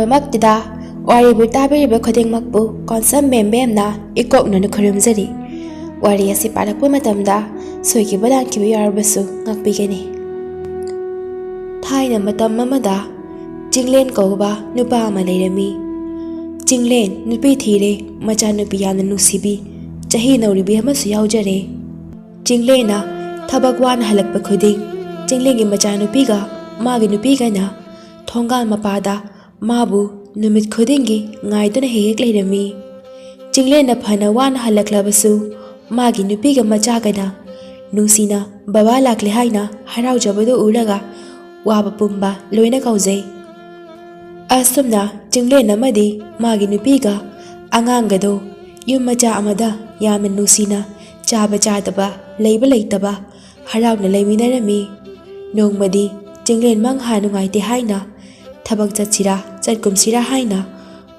ꯑꯍꯥꯟꯕꯃꯛꯇꯗ ꯋꯥꯔꯤꯕꯨ ꯇꯥꯕꯤꯔꯤꯕ ꯈꯨꯗꯤꯡꯃꯛꯄꯨ ꯀꯣꯟꯁꯝ ꯕꯦꯝꯕꯦꯝꯅ ꯏꯀꯣꯛꯅꯅ ꯈꯨꯔꯨꯝꯖꯔꯤ꯫ ꯋꯥꯔꯤ ꯑꯁꯤ ꯄꯥꯔꯛꯄ ꯃꯇꯝꯗ ꯁꯣꯏꯈꯤꯕ ꯂꯥꯟꯈꯤꯕ ꯌꯥꯎꯔꯕꯁꯨ ꯉꯥꯛꯄꯤꯒꯅꯤ꯫ ꯊꯥꯏꯅ ꯃꯇꯝ ꯑꯃꯗ ꯆꯤꯡꯂꯦꯟ ꯀꯧꯕ ꯅꯨꯄꯥ ꯑꯃ ꯂꯩꯔꯝꯃꯤ꯫ ꯆꯤꯡꯂꯦꯟ ꯅꯨꯄꯤ ꯊꯤꯔꯦ, ꯃꯆꯥꯅꯨꯄꯤ ꯌꯥꯝꯅ ꯅꯨꯡꯁꯤꯕꯤ, ꯆꯍꯤ ꯅꯧꯔꯤꯕꯤ ꯑꯃꯁꯨ ꯌꯥꯎꯖꯔꯦ꯫ ꯆꯤꯡꯂꯦꯟꯅ ꯊꯕꯛ ꯋꯥꯅ ꯍꯜꯂꯛꯄ ꯈꯨꯗꯤꯡ ꯆꯤꯡꯂꯦꯟꯒꯤ ꯃꯆꯥꯅꯨꯄꯤꯒ ꯃꯥꯒꯤ ꯅꯨꯄꯤꯒꯅ ꯊꯣꯡꯒꯥꯜ ꯃꯄꯥꯗ ꯃꯥꯕꯨ ꯅꯨꯃꯤꯠ ꯈꯨꯗꯤꯡꯒꯤ ꯉꯥꯏꯗꯨꯅ ꯍꯦꯛ ꯂꯩꯔꯝꯃꯤ꯫ ꯆꯤꯡꯂꯦꯟꯅ ꯐꯅ ꯋꯥꯅ ꯍꯜꯂꯛꯂꯕꯁꯨ ꯃꯥꯒꯤ ꯅꯨꯄꯤꯒ ꯃꯆꯥꯒꯅ ꯅꯨꯡꯁꯤꯅ ꯕꯕꯥ ꯂꯥꯛꯂꯦ ꯍꯥꯏꯅ ꯍꯔꯥꯎꯖꯕꯗꯨ ꯎꯔꯒ ꯋꯥꯕ ꯄꯨꯝꯕ ꯂꯣꯏꯅ ꯀꯥꯎꯖꯩ꯫ ꯑꯁꯨꯝꯅ ꯆꯤꯡꯂꯦꯟ ꯑꯃꯗꯤ ꯃꯥꯒꯤ ꯅꯨꯄꯤꯒ ꯑꯉꯥꯡꯒꯗꯣ ꯌꯨꯝ ꯃꯆꯥ ꯑꯃꯗ ꯌꯥꯝꯅ ꯅꯨꯡꯁꯤꯅ ꯆꯥꯕ ꯆꯥꯗꯕ, ꯂꯩꯕ ꯂꯩꯇꯕ ꯍꯔꯥꯎꯅ ꯂꯩꯃꯤꯟꯅꯔꯝꯃꯤ꯫ ꯅꯣꯡꯃꯗꯤ ꯆꯤꯡꯂꯦꯟ ꯃꯪꯍꯥ ꯅꯨꯡꯉꯥꯏꯇꯦ ꯍꯥꯏꯅ ꯊꯕꯛ ꯆꯠꯀꯨꯝꯁꯤꯔꯥ ꯍꯥꯏꯅ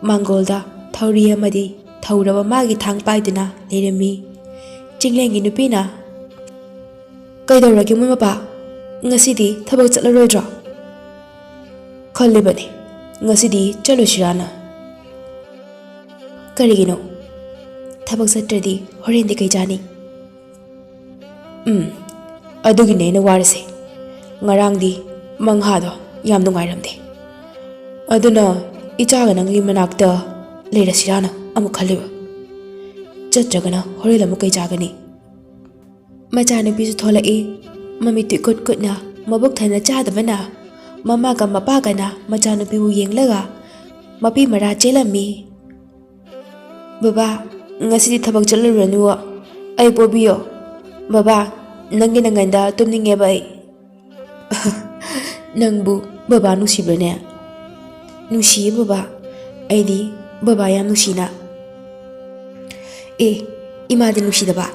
ꯃꯥꯡꯒꯣꯜꯗ ꯊꯧꯔꯤ ꯑꯃꯗꯤ ꯊꯧꯔꯕ ꯃꯥꯒꯤ ꯊꯥꯡ ꯄꯥꯏꯗꯨꯅ ꯂꯩꯔꯝꯃꯤ꯫ ꯆꯤꯡꯂꯦꯟꯒꯤ ꯅꯨꯄꯤꯅ "ꯀꯩꯗꯧꯔꯒꯦ ꯃꯣꯏ ꯃꯄꯥ? ꯉꯁꯤꯗꯤ ꯊꯕꯛ ꯆꯠꯂꯔꯣꯏꯗ꯭ꯔꯣ?" "ꯈꯜꯂꯤꯕꯅꯤ, ꯉꯁꯤꯗꯤ ꯆꯠꯂꯨꯁꯤꯔꯥꯅ." "ꯀꯔꯤꯒꯤꯅꯣ? ꯊꯕꯛ ꯆꯠꯇ꯭ꯔꯗꯤ ꯍꯣꯔꯦꯟꯗꯤ ꯀꯩ ꯆꯥꯅꯤ?" "ꯑꯗꯨꯒꯤꯅꯦ ꯑꯩꯅ ꯋꯥꯔꯤꯁꯦ. ꯉꯔꯥꯡꯗꯤ ꯃꯪꯍꯥꯗꯣ ꯌꯥꯝ ꯅꯨꯡꯉꯥꯏꯔꯝꯗꯦ. ꯑꯗꯨꯅ ꯏꯆꯥꯒ ꯅꯪꯒꯤ ꯃꯅꯥꯛꯇ ꯂꯩꯔꯁꯤꯔꯥꯅ ꯑꯃꯨꯛ ꯈꯜꯂꯤꯕ. ꯆꯠꯇ꯭ꯔꯒꯅ ꯍꯣꯔꯦꯟ ꯑꯃꯨꯛ ꯀꯩ ꯆꯥꯒꯅꯤ?" ꯃꯆꯥꯅꯨꯄꯤꯁꯨ ꯊꯣꯛꯂꯛꯏ꯫ ꯃꯃꯤꯠꯇꯨ ꯏꯀꯨꯠ ꯀꯨꯠꯅ, ꯃꯕꯨꯛ ꯊꯟꯅ ꯆꯥꯗꯕꯅ ꯃꯃꯥꯒ ꯃꯄꯥꯒꯅ ꯃꯆꯥꯅꯨꯄꯤꯕꯨ ꯌꯦꯡꯂꯒ ꯃꯄꯤ ꯃꯔꯥ ꯆꯦꯜꯂꯝꯃꯤ꯫ "ꯕꯕꯥ, ꯉꯁꯤꯗꯤ ꯊꯕꯛ ꯆꯠꯂꯨꯔꯅꯨ. ꯑꯩ ꯄꯣꯕꯤꯌꯣ. ꯕꯕꯥ, ꯅꯪꯒꯤ ꯅꯪꯒꯟꯗ ꯇꯨꯝꯅꯤꯡꯉꯦꯕ ꯑꯩ." "ꯅꯪꯕꯨ ꯕꯕꯥ ꯅꯨꯡꯁꯤꯕ꯭ꯔꯅꯦ?" "ꯅꯨꯡꯁꯤꯌꯦ ꯕꯕꯥ. ꯑꯩꯗꯤ ꯕꯕꯥ ꯌꯥꯝ ꯅꯨꯡꯁꯤꯅ." "ꯑꯦ, ꯏꯃꯥꯗꯤ ꯅꯨꯡꯁꯤꯗꯕ?"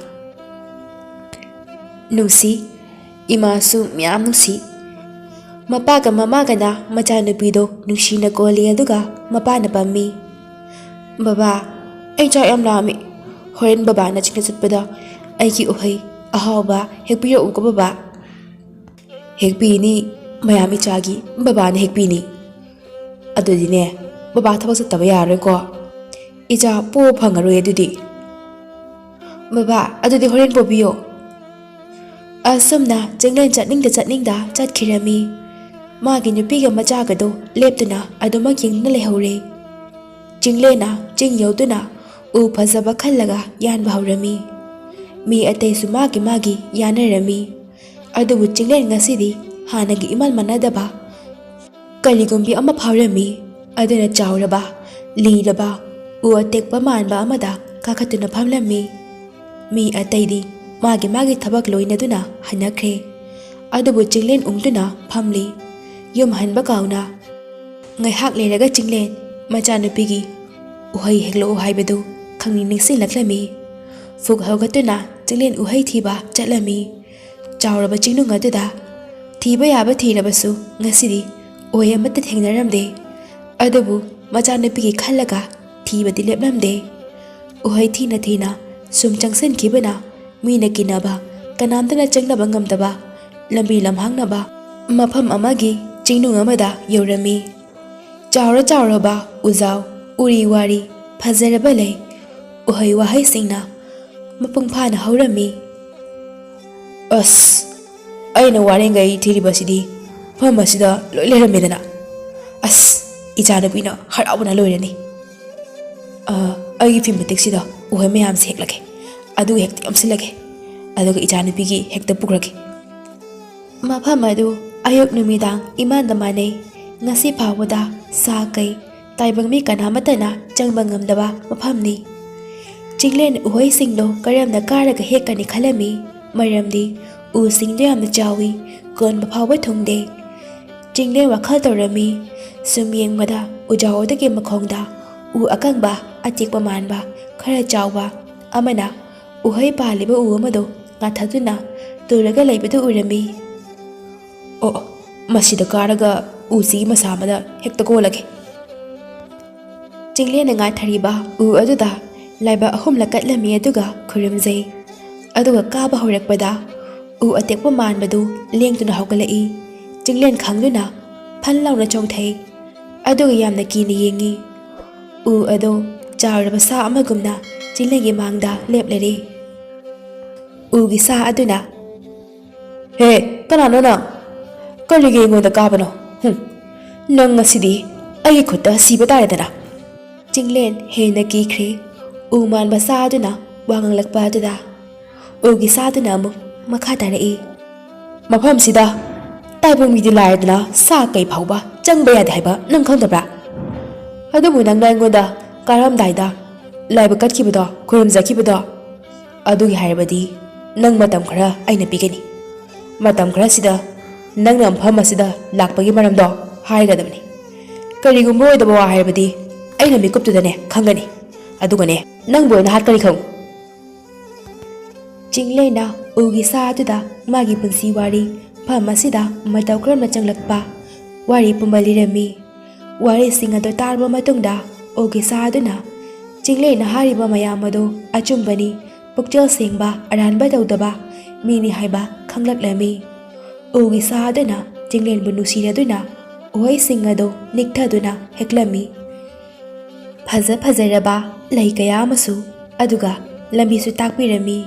"ꯅꯨꯡꯁꯤ. ꯏꯃꯥꯁꯨ ꯃꯌꯥꯝ ꯅꯨꯡꯁꯤ." ꯃꯄꯥꯒ ꯃꯃꯥꯒꯅ ꯃꯆꯥꯅꯨꯄꯤꯗꯣ ꯅꯨꯡꯁꯤꯅ ꯀꯣꯜꯂꯤ ꯑꯗꯨꯒ ꯃꯄꯥꯅ ꯄꯝꯃꯤ꯫ "ꯕꯕꯥ, ꯑꯩ ꯆꯥꯛ ꯌꯥꯝ ꯂꯥꯝꯃꯤ. ꯍꯣꯔꯦꯟ ꯕꯕꯥꯅ ꯆꯤꯡꯗ ꯆꯠꯄꯗ ꯑꯩꯒꯤ ꯎꯍꯩ ꯑꯍꯥꯎꯕ ꯍꯦꯛꯄꯤꯔꯛꯎꯀꯣ ꯕꯕꯥ." "ꯍꯦꯛꯄꯤꯅꯤ. ꯃꯌꯥꯝ ꯏꯆꯥꯒꯤ ꯕꯕꯥꯅ ꯍꯦꯛꯄꯤꯅꯤ." "ꯑꯗꯨꯗꯤꯅꯦ, ꯕꯕꯥ ꯊꯕꯛ ꯆꯠꯇꯕ ꯌꯥꯔꯔꯣꯏꯀꯣ. ꯏꯆꯥ ꯄꯣꯕ ꯐꯪꯉꯔꯣꯏ ꯑꯗꯨꯗꯤ." "ꯕꯕꯥ, ꯑꯗꯨꯗꯤ ꯍꯣꯔꯦꯟ ꯄꯣꯕꯤꯌꯣ." ꯑꯁꯨꯝꯅ ꯆꯤꯡꯂꯦꯟ ꯆꯠꯅꯤꯡꯗ ꯆꯠꯈꯤꯔꯝꯃꯤ꯫ ꯃꯥꯒꯤ ꯅꯨꯄꯤꯒ ꯃꯆꯥꯒꯗꯣ ꯂꯦꯞꯇꯨꯅ ꯑꯗꯨꯃꯛ ꯌꯦꯡꯗꯨꯅ ꯂꯩꯍꯧꯔꯦ꯫ ꯆꯤꯡꯂꯦꯟꯅ ꯆꯤꯡ ꯌꯧꯗꯨꯅ ꯎ ꯐꯖꯕ ꯈꯜꯂꯒ ꯌꯥꯟꯕ ꯍꯧꯔꯝꯃꯤ꯫ ꯃꯤ ꯑꯇꯩꯁꯨ ꯃꯥꯒꯤ ꯌꯥꯅꯔꯝꯃꯤ꯫ ꯑꯗꯨꯕꯨ ꯆꯤꯡꯂꯦꯟ ꯉꯁꯤꯗꯤ ꯍꯥꯟꯅꯒꯤ ꯏꯃꯥꯟ ꯃꯥꯟꯅꯗꯕ ꯀꯔꯤꯒꯨꯝꯕꯤ ꯑꯃ ꯐꯥꯎꯔꯝꯃꯤ꯫ ꯑꯗꯨꯅ ꯆꯥꯎꯔꯕ, ꯂꯤꯔꯕ ꯎ ꯑꯇꯦꯛꯄ ꯃꯥꯟꯕ ꯑꯃꯗ ꯀꯥꯈꯠꯇꯨꯅ ꯐꯝꯂꯝꯃꯤ꯫ ꯃꯤ ꯑꯇꯩꯗꯤ ꯃꯥꯒꯤ ꯊꯕꯛ ꯂꯣꯏꯅꯗꯨꯅ ꯍꯟꯅꯈ꯭ꯔꯦ꯫ ꯑꯗꯨꯕꯨ ꯆꯤꯡꯂꯦꯟ ꯎꯪꯗꯨꯅ ꯐꯝꯂꯤ, ꯌꯨꯝ ꯍꯟꯕ ꯀꯥꯎꯅ꯫ ꯉꯥꯏꯍꯥꯛ ꯂꯩꯔꯒ ꯆꯤꯡꯂꯦꯟ ꯃꯆꯥꯅꯨꯄꯤꯒꯤ ꯎꯍꯩ ꯍꯦꯛꯂꯛꯎ ꯍꯥꯏꯕꯗꯨ ꯈꯪꯅꯤꯡ ꯅꯤꯡꯁꯤꯡꯂꯛꯂꯝꯃꯤ꯫ ꯐꯨꯛ ꯍꯧꯒꯠꯇꯨꯅ ꯆꯤꯡꯂꯦꯟ ꯎꯍꯩ ꯊꯤꯕ ꯆꯠꯂꯝꯃꯤ꯫ ꯆꯥꯎꯔꯕ ꯆꯤꯡꯅꯨꯡ ꯑꯗꯨꯗ ꯊꯤꯕ ꯌꯥꯕ ꯊꯤꯔꯕꯁꯨ ꯉꯁꯤꯗꯤ ꯎꯍꯩ ꯑꯃꯠꯇ ꯊꯦꯡꯅꯔꯝꯗꯦ꯫ ꯑꯗꯨꯕꯨ ꯃꯆꯥꯅꯨꯄꯤꯒꯤ ꯈꯜꯂꯒ ꯊꯤꯕꯗꯤ ꯂꯦꯞꯂꯝꯗꯦ꯫ ꯎꯍꯩ ꯊꯤꯅ ꯁꯨꯝ ꯆꯪꯁꯤꯟꯈꯤꯕꯅ ꯃꯤꯅ ꯀꯤꯅꯕ, ꯀꯅꯥꯝꯇꯅ ꯆꯪꯅꯕ ꯉꯝꯗꯕ, ꯂꯝꯕꯤ ꯂꯝꯍꯥꯡꯅꯕ ꯃꯐꯝ ꯑꯃꯒꯤ ꯆꯤꯡꯅꯨꯡ ꯑꯃꯗ ꯌꯧꯔꯝꯃꯤ꯫ ꯆꯥꯎꯔꯕ ꯎꯖꯥꯎ, ꯎꯔꯤ ꯋꯥꯔꯤ, ꯐꯖꯔꯕ ꯂꯩ, ꯎꯍꯩ ꯋꯥꯍꯩꯁꯤꯡꯅ ꯃꯄꯨꯡ ꯐꯥꯅ ꯍꯧꯔꯝꯃꯤ꯫ "ꯑꯁ, ꯑꯩꯅ ꯋꯥꯔꯦꯡꯒꯩ ꯊꯤꯔꯤꯕꯁꯤꯗꯤ ꯃꯐꯝ ꯑꯁꯤꯗ ꯂꯣꯏ ꯂꯩꯔꯝꯃꯦꯗꯅ! ꯑꯁ, ꯏꯆꯥꯅꯨꯄꯤꯅ ꯍꯔꯥꯎꯕꯅ ꯂꯣꯏꯔꯅꯤ꯫ ꯑꯩꯒꯤ ꯐꯤ ꯃꯇꯦꯛꯁꯤꯗ ꯎꯍꯩ ꯃꯌꯥꯝꯁꯦ ꯍꯦꯛꯂꯒꯦ, ꯑꯗꯨꯒ ꯍꯦꯛꯇ ꯌꯣꯝꯁꯤꯜꯂꯒꯦ, ꯑꯗꯨꯒ ꯏꯆꯥꯅꯨꯄꯤꯒꯤ ꯍꯦꯛꯇ ꯄꯨꯈ꯭ꯔꯒꯦ." ꯃꯐꯝ ꯑꯗꯨ ꯑꯌꯨꯛ ꯅꯨꯃꯤꯗꯥꯡ ꯏꯃꯥꯟꯗ ꯃꯥꯟꯅꯩ꯫ ꯉꯁꯤ ꯐꯥꯎꯕꯗ ꯁꯥ ꯀꯩ, ꯇꯥꯏꯕꯪ ꯃꯤ ꯀꯅꯥꯃꯠꯇꯅ ꯆꯪꯕ ꯉꯝꯗꯕ ꯃꯐꯝꯅꯤ꯫ ꯆꯤꯡꯂꯦꯟ ꯎꯍꯩꯁꯤꯡꯗꯣ ꯀꯔꯝꯅ ꯀꯥꯔꯒ ꯍꯦꯛꯀꯅꯤ ꯈꯜꯂꯝꯃꯤ꯫ ꯃꯔꯝꯗꯤ ꯎꯁꯤꯡꯗꯣ ꯌꯥꯝꯅ ꯆꯥꯎꯏ, ꯀꯣꯟꯕ ꯐꯥꯎꯕ ꯊꯨꯡꯗꯦ꯫ ꯆꯤꯡꯂꯦꯟ ꯋꯥꯈꯜ ꯇꯧꯔꯝꯃꯤ꯫ ꯁꯨꯝ ꯌꯦꯡꯕꯗ ꯎꯖꯥꯎ ꯑꯗꯨꯒꯤ ꯃꯈꯣꯡꯗ ꯎ ꯑꯀꯪꯕ, ꯑꯇꯦꯛꯄ ꯃꯥꯟꯕ ꯈꯔ ꯆꯥꯎꯕ ꯑꯃꯅ ꯎꯍꯩ ꯄꯥꯜꯂꯤꯕ ꯎ ꯑꯃꯗꯣ ꯉꯥꯊꯗꯨꯅ ꯇꯨꯔꯒ ꯂꯩꯕꯗꯨ ꯎꯔꯝꯃꯤ꯫ "ꯑꯣ, ꯃꯁꯤꯗ ꯀꯥꯔꯒ ꯎꯁꯤꯒꯤ ꯃꯁꯥ ꯑꯃꯗ ꯍꯦꯛꯇ ꯀꯣꯜꯂꯒꯦ." ꯆꯤꯡꯂꯦꯟꯅ ꯉꯥꯊꯔꯤꯕ ꯎ ꯑꯗꯨꯗ ꯂꯥꯏꯕꯛ 3 ꯀꯠꯂꯝꯃꯤ ꯑꯗꯨꯒ ꯈꯨꯔꯨꯝꯖꯩ꯫ ꯑꯗꯨꯒ ꯀꯥꯕ ꯍꯧꯔꯛꯄꯗ ꯎ ꯑꯇꯦꯛꯄ ꯃꯥꯟꯕꯗꯨ ꯂꯦꯡꯗꯨꯅ ꯍꯧꯒꯠꯂꯛꯏ꯫ ꯆꯤꯡꯂꯦꯟ ꯈꯪꯗꯨꯅ ꯐꯟ ꯂꯥꯎꯅ ꯆꯣꯡꯊꯩ꯫ ꯑꯗꯨꯒ ꯌꯥꯝꯅ ꯀꯤꯅ ꯌꯦꯡꯉꯤ꯫ ꯎ ꯑꯗꯣ ꯆꯥꯎꯔꯕ ꯁꯥ ꯑꯃꯒꯨꯝꯅ ꯆꯤꯡꯂꯦꯟꯒꯤ ꯃꯥꯡꯗ ꯂꯦꯞꯂꯔꯤ꯫ ꯎꯒꯤ ꯁꯥ ꯑꯗꯨꯅ "ꯍꯦ, ꯀꯅꯥꯅꯣ ꯅꯪ? ꯀꯔꯤꯒꯤ ꯑꯩꯉꯣꯟꯗ ꯀꯥꯕꯅꯣ? ꯅꯪ ꯉꯁꯤꯗꯤ ꯑꯩꯒꯤ ꯈꯨꯠꯇ ꯁꯤꯕ ꯇꯥꯔꯦꯗꯅ"꯫ ꯆꯤꯡꯂꯦꯟ ꯍꯦꯟꯅ ꯀꯤꯈ꯭ꯔꯦ꯫ ꯎ ꯃꯥꯟꯕ ꯁꯥ ꯑꯗꯨꯅ ꯋꯥ ꯉꯥꯡꯂꯛꯄ ꯑꯗꯨꯗ ꯎꯒꯤ ꯁꯥꯗꯨꯅ ꯑꯃꯨꯛ ꯃꯈꯥ ꯇꯥꯔꯛꯏ꯫ "ꯃꯐꯝꯁꯤꯗ ꯇꯥꯏꯕꯪ ꯃꯤꯗꯤ ꯂꯥꯏꯔꯗꯅ ꯁꯥ ꯀꯩ ꯐꯥꯎꯕ ꯆꯪꯕ ꯌꯥꯗꯦ ꯍꯥꯏꯕ ꯅꯪ ꯈꯪꯗꯕ꯭ꯔꯥ? ꯑꯗꯨꯕꯨ ꯅꯪꯅ ꯑꯩꯉꯣꯟꯗ ꯀꯥꯔꯝꯗꯥꯏꯗ ꯂꯥꯏꯕꯛ ꯀꯠꯈꯤꯕꯗꯣ, ꯈꯨꯔꯨꯝꯖꯈꯤꯕꯗꯣ, ꯑꯗꯨꯒꯤ ꯍꯥꯏꯔꯕꯗꯤ ꯅꯪ ꯃꯇꯝ ꯈꯔ ꯑꯩꯅ ꯄꯤꯒꯅꯤ꯫ ꯃꯇꯝ ꯈꯔꯁꯤꯗ ꯅꯪꯅ ꯃꯐꯝ ꯑꯁꯤꯗ ꯂꯥꯛꯄꯒꯤ ꯃꯔꯝꯗꯣ ꯍꯥꯏꯒꯗꯕꯅꯤ꯫ ꯀꯔꯤꯒꯨꯝꯕ ꯑꯣꯏꯗꯕ ꯋꯥ ꯍꯥꯏꯔꯕꯗꯤ ꯑꯩꯅ ꯃꯤꯀꯨꯞꯇꯨꯗꯅꯦ ꯈꯪꯒꯅꯤ꯫ ꯑꯗꯨꯒꯅꯦ ꯅꯪꯕꯨ ꯑꯣꯏꯅ ꯍꯥꯠꯀꯅꯤ ꯈꯪꯉꯨ"꯫ ꯆꯤꯡꯂꯦꯟꯅ ꯎꯒꯤ ꯁꯥ ꯑꯗꯨꯗ ꯃꯥꯒꯤ ꯄꯨꯟꯁꯤ ꯋꯥꯔꯤ ꯐꯝ ꯑꯁꯤꯗ ꯃꯇꯧ ꯀꯔꯝꯅ ꯆꯪꯂꯛꯄ ꯋꯥꯔꯤ ꯄꯨꯝꯕ ꯂꯤꯔꯝꯃꯤ꯫ ꯋꯥꯔꯤꯁꯤꯡ ꯑꯗꯨ ꯇꯥꯔꯕ ꯃꯇꯨꯡꯗ ꯎꯒꯤ ꯁꯥ ꯑꯗꯨꯅ ꯆꯤꯡꯂꯦꯟꯅ ꯍꯥꯏꯔꯤꯕ ꯃꯌꯥꯝ ꯑꯗꯨ ꯑꯆꯨꯝꯕꯅꯤ, ꯄꯨꯛꯆꯦꯜ ꯁꯦꯡꯕ, ꯑꯔꯥꯟꯕ ꯇꯧꯗꯕ ꯃꯤꯅꯤ ꯍꯥꯏꯕ ꯈꯪꯂꯛꯂꯝꯃꯤ꯫ ꯎꯒꯤ ꯁꯥ ꯑꯗꯨꯅ ꯆꯤꯡꯂꯦꯟꯕꯨ ꯅꯨꯡꯁꯤꯅꯗꯨꯅ ꯎꯍꯩꯁꯤꯡ ꯑꯗꯨ ꯅꯤꯛꯊꯗꯨꯅ ꯍꯦꯛꯂꯝꯃꯤ꯫ ꯐꯖ ꯐꯖꯔꯕ ꯂꯩ ꯀꯌꯥ ꯑꯃꯁꯨ, ꯑꯗꯨꯒ ꯂꯝꯕꯤꯁꯨ ꯇꯥꯛꯄꯤꯔꯝꯃꯤ꯫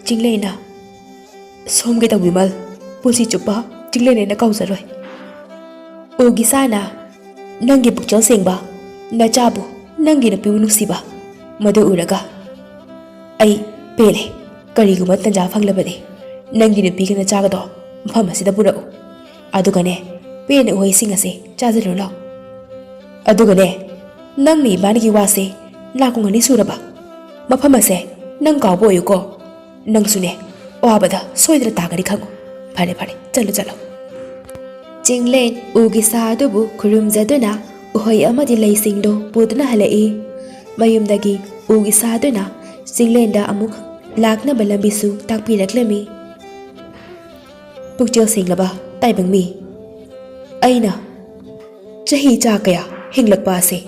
ꯆꯤꯡꯂꯦꯟꯅ "ꯁꯣꯝꯒꯤ ꯇꯧꯕꯤꯃꯜ, ꯄꯨꯟꯁꯤ ꯆꯨꯞꯄ ꯆꯤꯡꯂꯦꯟ ꯍꯥꯏꯅ ꯀꯧꯖꯔꯣꯏ"꯫ ꯎꯒꯤ ꯁꯥꯅ "ꯅꯪꯒꯤ ꯄꯨꯛꯆꯦꯜ ꯁꯦꯡꯕ, ꯅꯆꯥꯕꯨ, ꯅꯪꯒꯤ ꯅꯨꯄꯤꯕꯨ ꯅꯨꯡꯁꯤꯕ, ꯃꯗꯨ ꯎꯔꯒ ꯑꯩ ꯄꯦꯜꯂꯦ꯫ ꯀꯔꯤꯒꯨꯝꯕ ꯇꯟꯖꯥ ꯐꯪꯂꯕꯗꯤ ꯅꯪꯒꯤ ꯅꯨꯄꯤꯒ ꯅꯆꯥꯒꯗꯣ ꯃꯐꯝ ꯑꯁꯤꯗ ꯄꯨꯔꯛꯎ꯫ ꯑꯗꯨꯒꯅꯦ ꯄꯦꯟꯅ ꯎꯍꯩꯁꯤꯡ ꯑꯁꯤ ꯆꯥꯖꯔꯨ ꯂꯥꯎ꯫ ꯑꯗꯨꯒꯅꯦ ꯅꯪꯅ ꯏꯕꯥꯅꯤꯒꯤ ꯋꯥꯁꯦ ꯂꯥꯛ 2 ꯁꯨꯔꯕ ꯃꯐꯝ ꯑꯁꯦ ꯅꯪ ꯀꯥꯎꯕ ꯑꯣꯏꯌꯨꯀꯣ꯫ ꯅꯪꯁꯨꯅꯦ ꯑꯋꯥꯕꯗ ꯁꯣꯏꯗꯅ ꯇꯥꯒꯅꯤ ꯈꯪꯉꯨ꯫ ꯐꯔꯦ ꯐꯔꯦ, ꯆꯠꯂꯣ ꯆꯠꯂꯣ"꯫ ꯆꯤꯡꯂꯦꯟ ꯎꯒꯤ ꯁꯥ ꯑꯗꯨꯕꯨ ꯈꯨꯔꯨꯝꯖꯗꯨꯅ ꯎꯍꯩ ꯑꯃꯗꯤ ꯂꯩꯁꯤꯡꯗꯨ ꯄꯨꯗꯨꯅ ꯍꯜꯂꯛꯏ꯫ ꯃꯌꯨꯝꯗꯒꯤ ꯎꯒꯤ ꯁꯥ ꯑꯗꯨꯅ ꯆꯤꯡꯂꯦꯟꯗ ꯑꯃꯨꯛ ꯂꯥꯛꯅꯕ ꯂꯝꯕꯤꯁꯨ ꯇꯥꯛꯄꯤꯔꯛꯂꯝꯃꯤ꯫ "ꯄꯨꯛꯆꯦꯜ ꯁꯦꯡꯂꯕ ꯇꯥꯏꯕꯪ ꯃꯤ, ꯑꯩꯅ ꯆꯍꯤ ꯆꯥ ꯀꯌꯥ ꯍꯤꯡꯂꯛꯄ ꯑꯁꯤ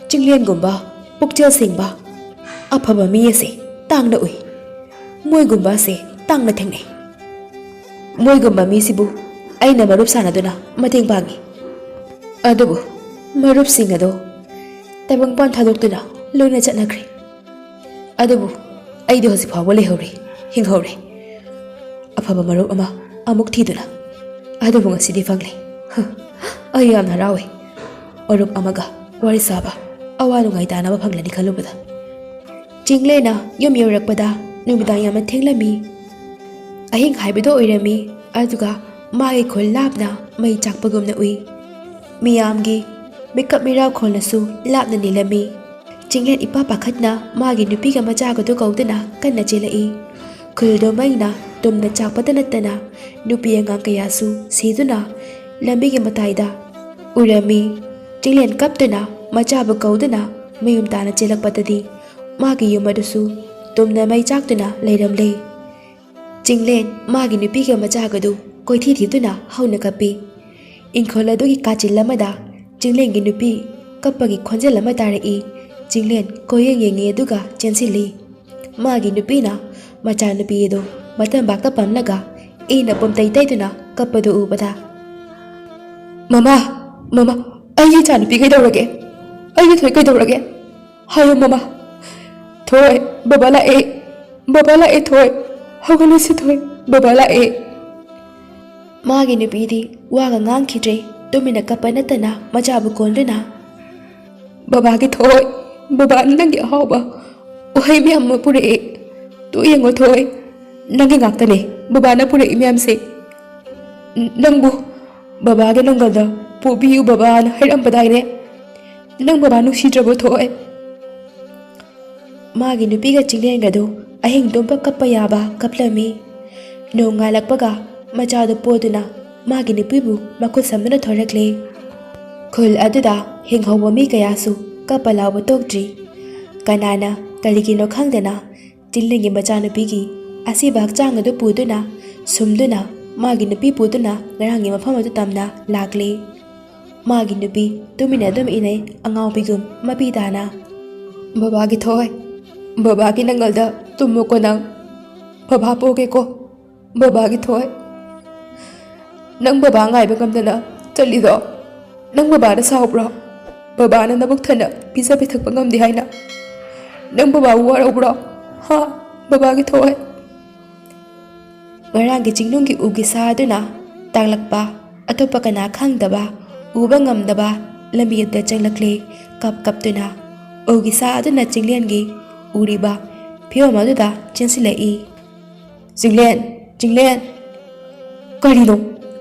ꯆꯤꯡꯂꯦꯟꯒꯨꯝꯕ ꯄꯨꯛꯆꯦꯜ ꯁꯦꯡꯕ ꯑꯐꯕ ꯃꯤ ꯑꯁꯤ ꯇꯥꯡꯅ ꯎꯏ꯫ ꯃꯣꯏꯒꯨꯝꯕ ꯑꯁꯤ ꯇꯥꯡꯅ ꯊꯦꯡꯅꯩ꯫ ꯃꯣꯏꯒꯨꯝꯕ ꯃꯤꯁꯤꯕꯨ ꯑꯩꯅ ꯃꯔꯨꯞ ꯁꯥꯟꯅꯗꯨꯅ ꯃꯇꯦꯡ ꯄꯥꯡꯉꯤ꯫ ꯑꯗꯨꯕꯨ ꯃꯔꯨꯞꯁꯤꯡ ꯑꯗꯣ ꯇꯥꯏꯕꯪꯄꯥꯟ ꯊꯥꯗꯣꯛꯇꯨꯅ ꯂꯣꯏꯅ ꯆꯠꯅꯈ꯭ꯔꯦ꯫ ꯑꯗꯨꯕꯨ ꯑꯩꯗꯤ ꯍꯧꯖꯤꯛ ꯐꯥꯎꯕ ꯂꯩꯍꯧꯔꯤ, ꯍꯤꯡꯍꯧꯔꯦ, ꯑꯐꯕ ꯃꯔꯨꯞ ꯑꯃ ꯑꯃꯨꯛ ꯊꯤꯗꯨꯅ꯫ ꯑꯗꯨꯕꯨ ꯉꯁꯤꯗꯤ ꯐꯪꯂꯦ꯫ ꯑꯩ ꯌꯥꯝꯅ ꯍꯔꯥꯎꯏ, ꯃꯔꯨꯞ ꯑꯃꯒ ꯋꯥꯔꯤ ꯁꯥꯕ, ꯑꯋꯥ ꯅꯨꯡꯉꯥꯏ ꯇꯥꯅꯕ ꯐꯪꯂꯅꯤ ꯈꯜꯂꯨꯕꯗ"꯫ ꯆꯤꯡꯂꯦꯟꯅ ꯌꯨꯝ ꯌꯧꯔꯛꯄꯗ ꯅꯨꯃꯤꯗꯥꯡ ꯌꯥꯝꯅ ꯊꯦꯡꯂꯝꯃꯤ꯫ ꯑꯍꯤꯡ ꯍꯥꯏꯕꯗꯣ ꯑꯣꯏꯔꯝꯃꯤ꯫ ꯑꯗꯨꯒ ꯃꯥꯒꯤ ꯈꯨꯜ ꯂꯥꯞꯅ ꯃꯩ ꯆꯥꯛꯄꯒꯨꯝꯅ ꯎꯏ꯫ ꯃꯤꯌꯥꯝꯒꯤ ꯃꯤꯀꯞ ꯃꯤꯔꯥꯎꯈꯣꯜꯅꯁꯨ ꯂꯥꯞꯅ ꯅꯤꯜꯂꯝꯃꯤ꯫ ꯆꯤꯡꯂꯦꯟ ꯏꯄꯥ ꯄꯥꯈꯠꯅ ꯃꯥꯒꯤ ꯅꯨꯄꯤꯒ ꯃꯆꯥꯒꯗꯨ ꯀꯧꯗꯨꯅ ꯀꯟꯅ ꯆꯦꯜꯂꯛꯏ꯫ ꯈꯨꯜꯗꯣ ꯃꯩꯅ ꯇꯨꯝꯅ ꯆꯥꯛꯄꯇ ꯅꯠꯇꯅ ꯅꯨꯄꯤ ꯑꯉꯥꯡ ꯀꯌꯥꯁꯨ ꯁꯤꯗꯨꯅ ꯂꯝꯕꯤꯒꯤ ꯃꯇꯥꯏꯗ ꯎꯔꯝꯃꯤ꯫ ꯆꯤꯡꯂꯦꯟ ꯀꯞꯇꯨꯅ ꯃꯆꯥꯕꯨ ꯀꯧꯗꯨꯅ ꯃꯌꯨꯝ ꯇꯥꯅ ꯆꯦꯜꯂꯛꯄꯗꯗꯤ ꯃꯥꯒꯤ ꯌꯨꯝ ꯑꯗꯨꯁꯨ ꯇꯨꯝꯅ ꯃꯩ ꯆꯥꯛꯇꯨꯅ ꯂꯩꯔꯝꯂꯦ꯫ ꯆꯤꯡꯂꯦꯟ ꯃꯥꯒꯤ ꯅꯨꯄꯤꯒ ꯃꯆꯥꯒꯗꯨ ꯀꯣꯏꯊꯤ ꯊꯤꯗꯨꯅ ꯍꯧꯅ ꯀꯞꯄꯤ꯫ ꯏꯪꯈꯣꯜ ꯑꯗꯨꯒꯤ ꯀꯥꯆꯤꯜ ꯑꯃꯗ ꯆꯤꯡꯂꯦꯟꯒꯤ ꯅꯨꯄꯤ ꯀꯞꯄꯒꯤ ꯈꯣꯟꯖꯦꯜ ꯑꯃ ꯇꯥꯔꯛꯏ꯫ ꯆꯤꯡꯂꯦꯟ ꯀꯣꯏꯌꯦꯡ ꯌꯦꯡꯉꯤ ꯑꯗꯨꯒ ꯆꯦꯟꯁꯤꯜꯂꯤ꯫ ꯃꯥꯒꯤ ꯅꯨꯄꯤꯅ ꯃꯆꯥꯅꯨꯄꯤ ꯑꯗꯨ ꯃꯇꯝꯕꯥꯛꯇ ꯄꯝꯂꯒ ꯏꯅ ꯄꯨꯝꯇꯩ ꯇꯩꯗꯨꯅ ꯀꯞꯄꯗꯨ ꯎꯕꯗ "ꯃꯃꯥ, ꯃꯃꯥ, ꯑꯩꯒꯤ ꯏꯆꯥꯅꯨꯄꯤ ꯀꯩꯗꯧꯔꯒꯦ? ꯑꯩꯒꯤ ꯊꯣꯏ ꯀꯩꯗꯧꯔꯒꯦ? ꯍꯥꯏꯌꯨ ꯃꯃꯥ꯫ ꯊꯣꯏ, ꯕꯕꯥ ꯂꯥꯛꯑꯦ, ꯕꯕꯥ ꯂꯥꯛꯑꯦ ꯊꯣꯏ, ꯍꯧꯒꯠꯂꯁꯤ ꯊꯣꯏ, ꯕꯕꯥ ꯂꯥꯛꯑꯦ"꯫ ꯃꯥꯒꯤ ꯅꯨꯄꯤꯗꯤ ꯋꯥꯒ ꯉꯥꯡꯈꯤꯗ꯭ꯔꯦ꯫ ꯇꯨꯃꯤꯟꯅ ꯀꯞꯄ ꯅꯠꯇꯅ ꯃꯆꯥꯕꯨ ꯀꯣꯟꯗꯨꯅ "ꯕꯕꯥꯒꯤ ꯊꯣꯏ, ꯕꯕꯥꯅ ꯅꯪꯒꯤ ꯑꯍꯥꯎꯕ ꯎꯍꯩ ꯃꯌꯥꯝ ꯑꯃ ꯄꯨꯔꯛꯑꯦ꯫ ꯇꯨ ꯌꯦꯡꯉꯣ ꯊꯣꯏ, ꯅꯪꯒꯤ ꯉꯥꯛꯇꯅꯦ ꯕꯕꯥꯅ ꯄꯨꯔꯛꯏ ꯃꯌꯥꯝꯁꯦ꯫ ꯅꯪꯕꯨ ꯕꯕꯥꯒꯤ ꯅꯪꯒꯜꯗ ꯄꯨꯕꯤꯌꯨ ꯕꯕꯥꯅ ꯍꯥꯏꯔꯝꯕꯗꯥꯏꯅꯦ? ꯅꯪ ꯕꯕꯥ ꯅꯨꯡꯁꯤꯗ꯭ꯔꯕꯣ ꯊꯣꯏ"꯫ ꯃꯥꯒꯤ ꯅꯨꯄꯤꯒ ꯆꯤꯡꯂꯦꯟꯒꯗꯨ ꯑꯍꯤꯡ ꯇꯨꯝꯕ ꯀꯞꯄ ꯌꯥꯕ ꯀꯞꯂꯝꯃꯤ꯫ ꯅꯣꯡꯉꯥꯜꯂꯛꯄꯒ ꯃꯆꯥꯗꯨ ꯄꯣꯗꯨꯅ ꯃꯥꯒꯤ ꯅꯨꯄꯤꯕꯨ ꯃꯈꯨꯠ ꯁꯝꯗꯨꯅ ꯊꯣꯔꯛꯂꯦ꯫ ꯈꯨꯜ ꯑꯗꯨꯗ ꯍꯤꯡꯍꯧꯕ ꯃꯤ ꯀꯌꯥꯁꯨ ꯀꯞꯄ ꯂꯥꯎꯕ ꯇꯣꯛꯇ꯭ꯔꯤ꯫ ꯀꯅꯥꯅ ꯀꯔꯤꯒꯤꯅꯣ ꯈꯪꯗꯅ ꯆꯤꯡꯂꯦꯟꯒꯤ ꯃꯆꯥꯅꯨꯄꯤꯒꯤ ꯑꯁꯤꯕ ꯍꯛꯆꯥꯡ ꯑꯗꯨ ꯄꯨꯗꯨꯅ ꯁꯨꯝꯗꯨꯅ ꯃꯥꯒꯤ ꯅꯨꯄꯤ ꯄꯨꯗꯨꯅ ꯉꯔꯥꯡꯒꯤ ꯃꯐꯝ ꯑꯗꯨ ꯇꯝꯅ ꯂꯥꯛꯂꯤ꯫ ꯃꯥꯒꯤ ꯅꯨꯄꯤ ꯇꯨꯃꯤꯟꯅ ꯑꯗꯨꯝ ꯏꯅꯩ ꯑꯉꯥꯎꯕꯤꯒꯨꯝ ꯃꯄꯤ ꯇꯥꯅ꯫ "ꯕꯕꯥꯒꯤ ꯊꯣꯏ, ꯕꯕꯥꯒꯤ ꯅꯪꯒꯜꯗ ꯇꯨꯝꯃꯨꯀꯣ ꯅꯪ, ꯕꯕꯥ ꯄꯣꯒꯦꯀꯣ, ꯕꯕꯥꯒꯤ ꯊꯣꯏ꯫ ꯅꯪ ꯕꯕꯥ ꯉꯥꯏꯕ ꯉꯝꯗꯅ ꯆꯠꯂꯤꯗꯣ Nang babana saubro babana nabuk thana pizza pithak pangam di haina nang baba warobro ha baba gi thoy ngarang gi jingnung gi ugi sa aduna taglakpa atopa kana khangdaba uba ngamdaba lambi da changlakle kap kap tuna ugi sa aduna jinglen gi uriba phiwa maduda chensilai jinglen karino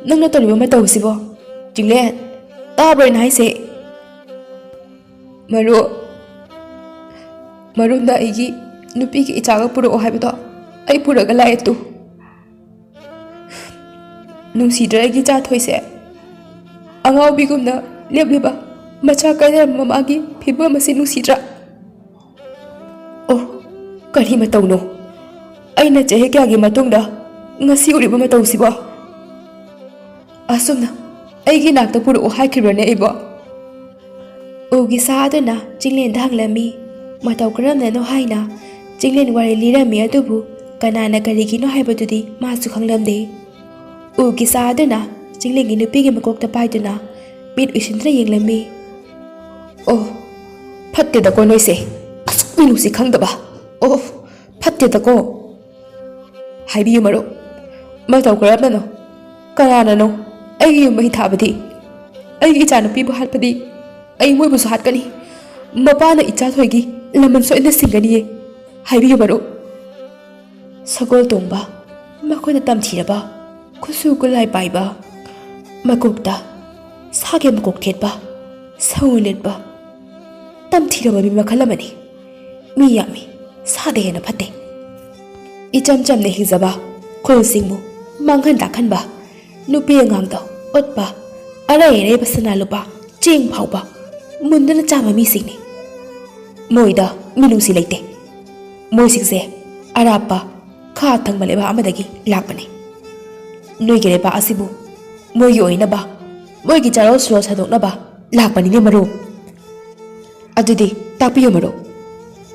nangna toriba ma tawsibo jinglen tabra nai se maru na igi nupi ki ichaga puro o habido ai puraga lai tu nungsidra igi cha thoise angaw bigumna lebliba macha kaida mamagi phiba masi nungsidra oh kari ma tawno aina chehe kya gi matungda ngasi uriba ma tawsibo asumna aigi nakta puro o haikirone ibo ugi sa aduna jinglen dhanglami matau karamna no haina jinglen wari lirami adubu kanana karigino haibadudi masu khanglamde ugi sa aduna jinglen gi nupi gi makokta paiduna bit usintra yenglami oh phatte da ko noise minusi khangdaba oh phatte da ko haibiyu maro matau karamna no kanana no aigi yumai thabadi aigi chanupi bu halpadi ai moi bu hat kani mapana icha thoigi lamam soina singani haibiyu baro sagol tongba makhona tamthiraba khusu kulai paiba makukta sage makok thetba sauletba tamthiraba mi makhalamani mi yami sade na phate icham cham ne hizaba khol singmu manghan dakhanba nupi ngangda otba ara ere basana lupa ching phauba mundana chama mi singni moida minusi leite moi singse arapa kha thangmale ba amadagi lakpane noi gere ba asibu moi yoina ba moi gi charo sro sadokna ba lakpani ne maro adudi tapiyo maro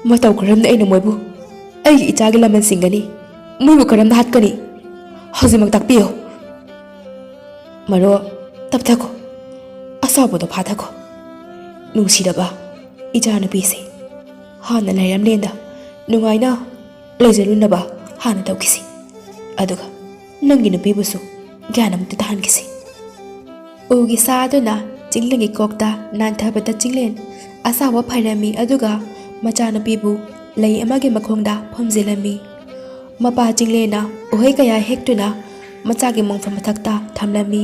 matau karam na ina moibu ai ichagi laman singani moi bu karam na hatkani hazimak takpiyo maro tapthako asabodo phathako nungsidaba ijana pise hana layam lenda nungaina lejelunaba hana tawkisi aduga nangi nupi busu gyanam tu tahan kisi ugi saaduna jinglengi kokta nanthabata jinglen asawa phairami aduga machana pibu lei amage makhongda phamjelami mapa jinglena ohei kaya hektuna machagi mongfam mathakta thamlami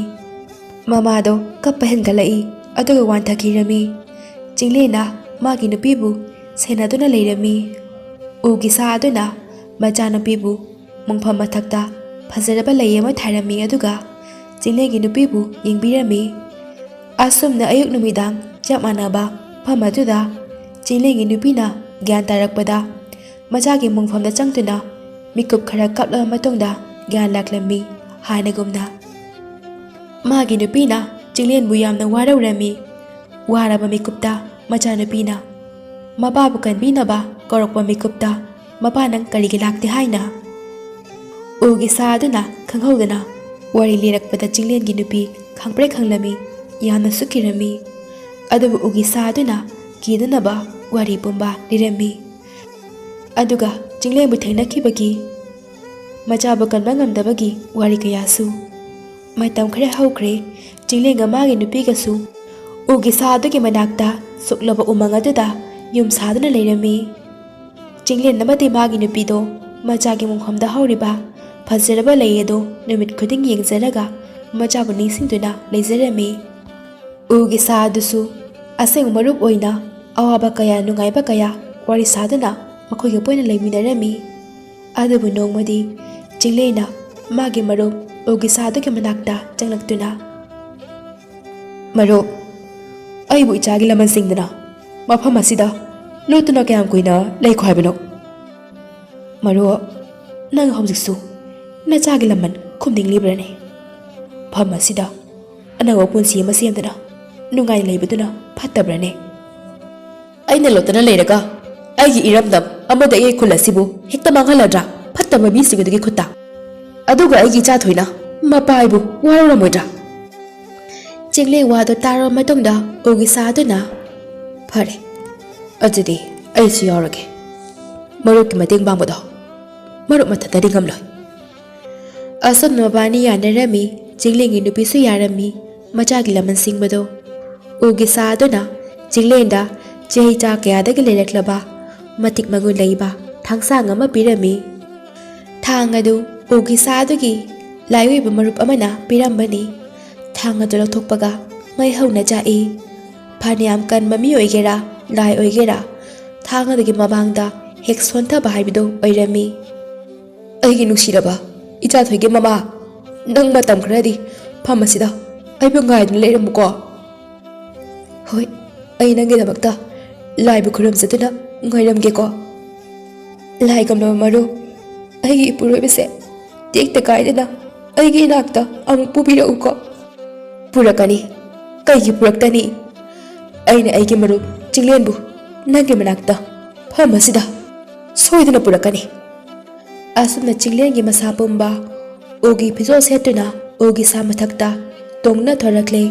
mamado kaphen galai aduga wanthakirami jinglena magi nupibu senaduna leirami ugi saaduna machana pibu mongfam mathakta phajaraba leyama thairami aduga jinglegi nupibu yengbirami asumna ayuk numidang chamanaba phamaduda jinglegi nupina gyan tarakpada machagi mongfamda changtuna mikup khara kapla matungda gyan laklami hanagumna magi nupina jinglen bu yamna wararami waraba mikupta machana pina mababu kanbinaba korokpa mikupta mapanang karigi lakti haina ugi saaduna khanghodana wari lirakpada jinglen gi nupi khangpre khanglami yamna sukirami adubu ugi saaduna kidanaba wari pumba lirami aduga jinglen bu thainakibagi machabu kanba ngamdabagi wari kayasu maitam khare haukre jinglenga magi nupi gasu ugi sadugi manakta suklaba umang aduda yum sadana leirami jinglen namati magi nupido machagi monghamda hauriba phajaraba leyedo numit khuding yengjaraga machabu ningsingduna leizarami ugi sadusu aseng marup oina awaba kaya nungaiba kaya wari sadana makhoiga poina leiminarami adubu nongmadi jinglena magi marup ugi sadugi manakta changlaktuna marup aibu ichagi laman singdana mafam asida lutuna kyam kuina leikho haibano maru nang hobjiksu na chagi laman khumding librane pham asida anawa punsi ma semdana nungai leibaduna phattabrane aina lotana leiraga aigi iramdam amada ei khulasibu hekta manghaladra phattama bi sigudagi khutta aduga aigi cha thoina mapaibu waruramoidra Chinglen wado taro matungda ugi saaduna phare adudi ai si yorage maruk mating bangbodo maruk matatari ngamloi asam nobani yanarami Chinglen gi nupi su yarami macha gi laman singbado ugi saaduna Chinglen da chehi cha kya da gi lereklaba matik magun leiba thangsa ngama pirami thang adu ugi saadu gi laiwi ba marup amana pirambani thang adu lathokpaga mai hauna jai phaniam kan mami oigera lai oigera thang adu gi mabangda hek sontha ba haibido oirami ai gi nusiraba icha thoige mama nang matam khradi phamasida ai ba ngai na leiramuko hoi ai nangi dabakta lai bu khuram satuna ngairam ge ko lai gamlo maru ai gi puroi bese tek te kai dena ai gi nakta am pubira uko purakani kai gi puraktani ai ne ai gi maru Chinglen bu nangi manakta phamasida soiduna purakani asumna Chinglen gi masa pumba ogi phizo setuna ogi sa mathakta tongna thorakle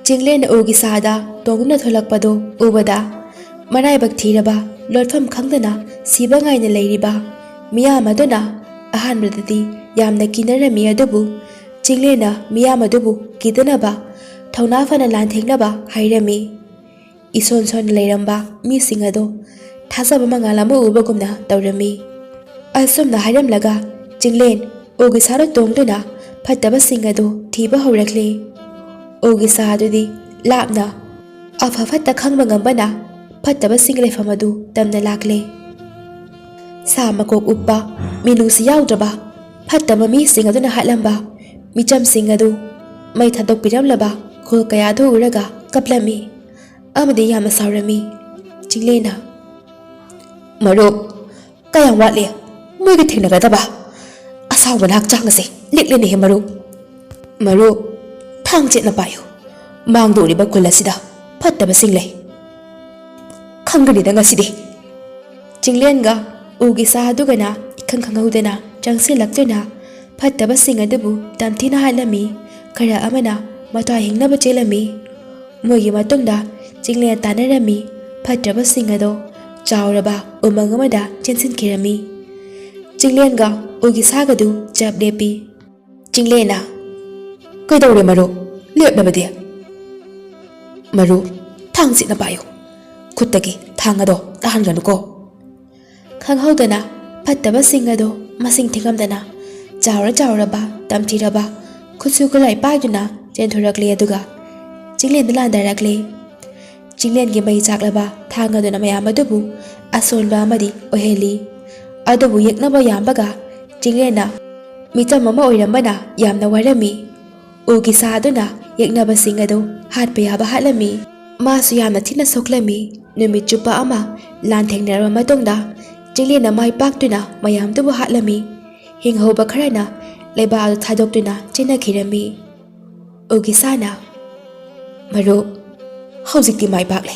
Chinglen ogi sada tongna tholakpado ubada marai bak thiraba lortham khangdana siba ngai na leiriba miya maduna ahan bradati yamna kinarami adubu Chinglen miya madubu kidanaba thauna fana lan thengnaba hairami ison son leiramba mi singado thasaba mangalamu ubagumna tawrami asumna hairamlaga Chinglen ogi saro tongduna phattaba singado thiba haurakle ogi saadudi lapna afa fatta khangba ngambana phattaba single famadu tamna lakle sa makok uppa minusi yaudaba phattaba mi singaduna hatlamba micham singadu mai thadok piramlaba khol kaya do uraga kaplami amade yama saurami Chinglen maru kayang watle moi gi thinaga daba asaw banak changase likle ne maru thang chet na payo mang do ri ba kulasida phattaba single khangani da ngasidi Chinglen ga ugi saadu gana ikhang khangudana changse laktuna phattaba singadabu tamthina halami khara amana mata hingnaba chelami mogi matungda Chinglen tanarami phattaba singado chawraba umangamada chensin kirami Chinglen ga ugi sagadu chap lepi Chinglen kai dawre maru lep nabade maru thang sit na payo khutagi thangado tahan ganuko khanghaudana phattaba singado masing thingamdana chawra ba tamthiraba khutsu kulai paiduna chenthorakle aduga Chinglen da landarakle Chinglen gi mai chaklaba thangaduna mayam adubu asonba amadi oheli adubu yeknaba yambaga Chinglen mitam mama oirambana yamna warami ugi saaduna yeknaba singado hatpa yaba hatlami masu yamna thina soklami numit chupa ama lan thengnarba matungda Chinglen mai paktuna mayam dubu hatlami hinghoba kharana leiba adu thadoktuna china khirami ugi sana maru hojikti mai pakle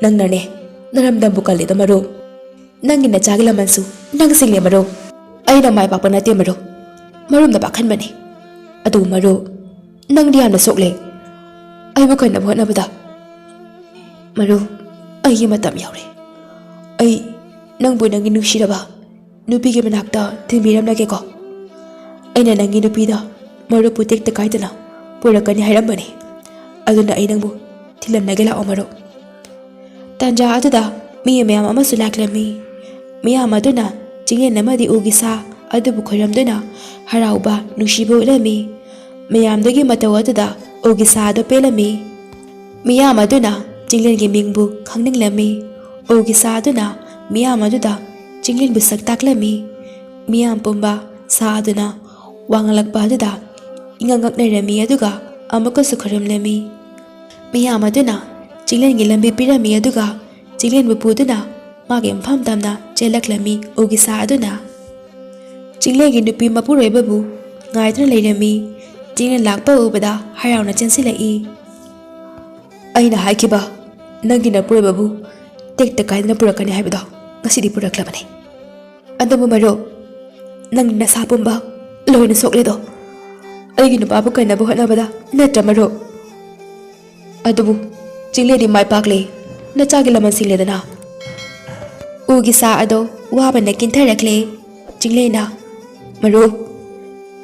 nangnane naramdam bukale da maru nangina chagila mansu nang single maru aina mai pakpa nate maru marumda pakhan bani adu maru nangdi yamna sokle ai ba kana bhona bada maru ai gi matam yaure ai nangbu nangi nushiraba nupi ge manakta thimiram lage ko aina nangi nupi da maru putek ta kaidana purakani hairambani aduna ai nangbu thilam nagela omaru tanja aduda mi mayam amasu laklami miyam aduna Chinglen namadi ugi sa adubu khoramduna harauba nushibu ulami mayamdagi mataw aduda ugi sa ado pelami miyam aduna Chinglen gi mingbu khangninglami ugi sa aduna miyam aduda Chinglen bu saktaklami miyam pumba sa aduna wangalakpa aduda ingangaknarami aduga amakasu khoramlami miyam aduna Chinglen gi lambi pirami aduga Chinglen bu puduna mage mpham tamna chelaklami ugi sa aduna Chinglen gi nupi mapuroi babu ngaidra leirami Chinglen lakpa ubada harauna chensilai aina haikiba nangina puroi babu tekta kaidna purakani haibado ngasidi puraklabane adamu maru nangna sapumba loina sokledo ꯑꯩꯒꯤ ꯅꯨꯄꯥꯕꯨ ꯀꯟꯅꯕ ꯍꯣꯠꯅꯕꯗ ꯅꯠꯇ꯭ꯔ ꯃꯔꯨꯞ? ꯑꯗꯨꯕꯨ ꯆꯤꯡꯂꯦꯟꯗꯤ ꯃꯥꯏ ꯄꯥꯛꯂꯦ, ꯅꯆꯥꯒꯤ ꯂꯃꯟ ꯁꯤꯡꯂꯦꯗꯅ꯫ ꯎꯒꯤ ꯁꯥ ꯑꯗꯣ ꯋꯥꯕꯅ ꯀꯤꯟꯊꯔꯛꯂꯦ꯫ ꯆꯤꯡꯂꯦꯟꯅ "ꯃꯔꯨꯞ,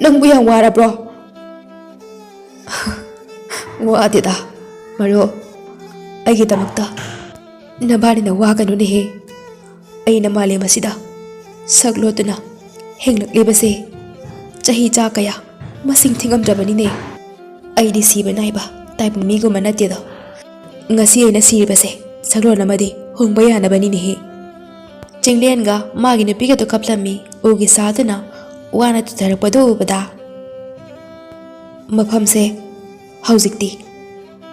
ꯅꯪꯕꯨ ꯌꯥꯝ ꯋꯥꯔꯕ꯭ꯔꯣ?" "ꯋꯥꯗꯦꯗ ꯃꯔꯨꯞ, ꯑꯩꯒꯤꯗꯃꯛꯇ ꯅꯕꯥꯅꯤꯅ ꯋꯥꯒꯅꯨꯅꯦꯍꯦ꯫ ꯑꯩꯅ ꯃꯥꯂꯦꯝ ꯑꯁꯤꯗ ꯁꯛꯂꯣꯠꯇꯨꯅ ꯍꯤꯡꯂꯛꯂꯤꯕꯁꯦ ꯆꯍꯤ ꯆꯥ ꯀꯌꯥ ꯃꯁꯤꯡ ꯊꯤꯉꯝꯗ꯭ꯔꯕꯅꯤꯅꯦ꯫ ꯑꯩꯗꯤ ꯁꯤꯕ ꯅꯥꯏꯕ ꯇꯥꯏꯕꯪ ꯃꯤꯒꯨꯝꯕ ꯅꯠꯇꯦꯗꯣ꯫ ꯉꯁꯤ ꯑꯩꯅ ꯁꯤꯔꯤꯕꯁꯦ ꯁꯛꯂꯣꯟ ꯑꯃꯗꯤ ꯍꯣꯡꯕ ꯌꯥꯅꯕꯅꯤꯅꯦꯍꯦ." ꯆꯤꯡꯂꯦꯟꯒ ꯃꯥꯒꯤ ꯅꯨꯄꯤꯒꯗꯣ ꯀꯞꯂꯝꯃꯤ꯫ ꯎꯒꯤ ꯁꯥꯗꯨꯅ ꯋꯥꯅ ꯇꯨꯊꯔꯛꯄꯗꯨ ꯎꯕꯗ "ꯃꯐꯝꯁꯦ ꯍꯧꯖꯤꯛꯇꯤ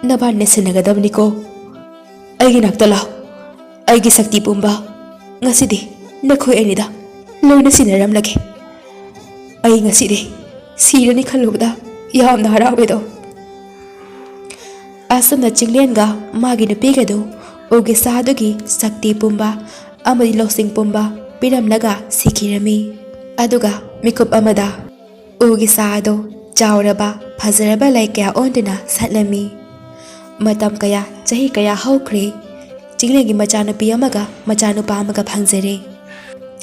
ꯅꯕꯥꯅꯤꯅ ꯁꯤꯟꯅꯒꯗꯕꯅꯤꯀꯣ꯫ ꯑꯩꯒꯤ ꯅꯥꯛꯇ ꯂꯥꯛ, ꯑꯩꯒꯤ ꯁꯛꯇꯤ ꯄꯨꯝꯕ ꯉꯁꯤꯗꯤ ꯅꯈꯣꯏ ꯑꯅꯤꯗ ꯂꯣꯏꯅ ꯁꯤꯟꯅꯔꯝꯂꯒꯦ꯫ ꯑꯩ ꯉꯁꯤꯗꯤ ꯁꯤꯔꯅꯤ ꯈꯜꯂꯨꯕꯗ ꯌꯥꯝꯅ ꯍꯔꯥꯎꯋꯦꯗꯣ." ꯑꯁꯨꯝꯅ ꯆꯤꯡꯂꯦꯟꯒ ꯃꯥꯒꯤ ꯅꯨꯄꯤꯒꯗꯨ ꯎꯒꯤ ꯁꯥꯗꯨꯒꯤ ꯁꯛꯇꯤ ꯄꯨꯝꯕ ꯑꯃꯗꯤ ꯂꯧꯁꯤꯡ ꯄꯨꯝꯕ ꯄꯤꯔꯝꯂꯒ ꯁꯤꯈꯤꯔꯝꯃꯤ꯫ ꯑꯗꯨꯒ ꯃꯤꯀꯨꯞ ꯑꯃꯗ ꯎꯒꯤ ꯁꯥ ꯑꯗꯣ ꯆꯥꯎꯔꯕ ꯐꯖꯔꯕ ꯂꯩ ꯀꯌꯥ ꯑꯣꯟꯗꯨꯅ ꯁꯥꯠꯂꯝꯃꯤ꯫ ꯃꯇꯝ ꯀꯌꯥ, ꯆꯍꯤ ꯀꯌꯥ ꯍꯧꯈ꯭ꯔꯦ꯫ ꯆꯤꯡꯂꯦꯟꯒꯤ ꯃꯆꯥꯅꯨꯄꯤ ꯑꯃꯒ ꯃꯆꯥꯅꯨꯄꯥ ꯑꯃꯒ ꯐꯪꯖꯔꯦ꯫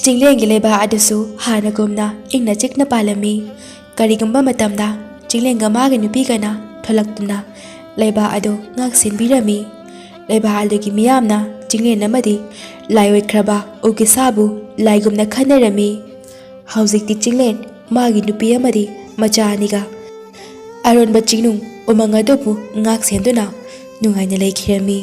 ꯆꯤꯡꯂꯦꯟꯒꯤ ꯂꯩꯕꯥꯛ ꯑꯗꯨꯁꯨ ꯍꯥꯟꯅꯒꯨꯝꯅ ꯏꯪꯅ ꯆꯤꯛꯅ ꯄꯥꯜꯂꯝꯃꯤ꯫ ꯀꯔꯤꯒꯨꯝꯕ ꯃꯇꯝꯗ ꯆꯤꯡꯂꯦꯟꯒ ꯃꯥꯒꯤ ꯅꯨꯄꯤꯒꯅ ꯊꯣꯛꯂꯛꯇꯨꯅ ꯂꯩꯕꯥꯛ ꯑꯗꯨ ꯉꯥꯛ-ꯁꯦꯟꯕꯤꯔꯝꯃꯤ꯫ ꯂꯩꯕꯥꯛ ꯑꯗꯨꯒꯤ ꯃꯤꯌꯥꯝꯅ ꯆꯤꯡꯂꯦꯟ ꯑꯃꯗꯤ ꯂꯥꯏ ꯑꯣꯏꯈ꯭ꯔꯕ ꯎꯒꯤ ꯁꯥꯕꯨ ꯂꯥꯏꯒꯨꯝꯅ ꯈꯟꯅꯔꯝꯃꯤ꯫ ꯍꯧꯖꯤꯛꯇꯤ ꯆꯤꯡꯂꯦꯟ ꯃꯥꯒꯤ ꯅꯨꯄꯤ ꯑꯃꯗꯤ ꯃꯆꯥ ꯑꯅꯤꯒ ꯑꯔꯣꯟꯕ ꯆꯤꯡꯅꯨꯡ ꯎꯃꯪ ꯑꯗꯨꯕꯨ ꯉꯥꯛ-ꯁꯦꯟꯗꯨꯅ ꯅꯨꯡꯉꯥꯏꯅ ꯂꯩꯈꯤꯔꯝꯃꯤ꯫